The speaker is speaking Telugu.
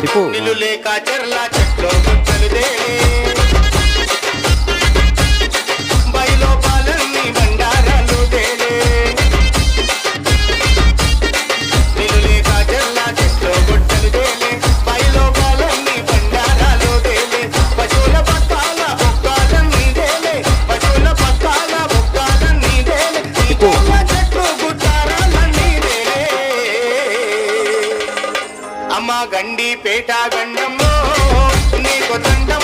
నిలు లేక చెర్ల చెట్లు గుట్టలు దేలే బయలో పాలన్నీ బండారాలు దేలే నిలు లేక చెర్ల చెట్లు గుట్టలు దేలే బయలో పాలన్నీ బండారాలు దేలే పశువుల పక్కాల బొక్కాలన్నీ దేలే పశువుల పక్కాల బొక్కాలన్నీ దేలే చెట్లు గుట్టారాలన్నీ దేలే అమ్మ గండి పేట గండమ్మో నీకు దండం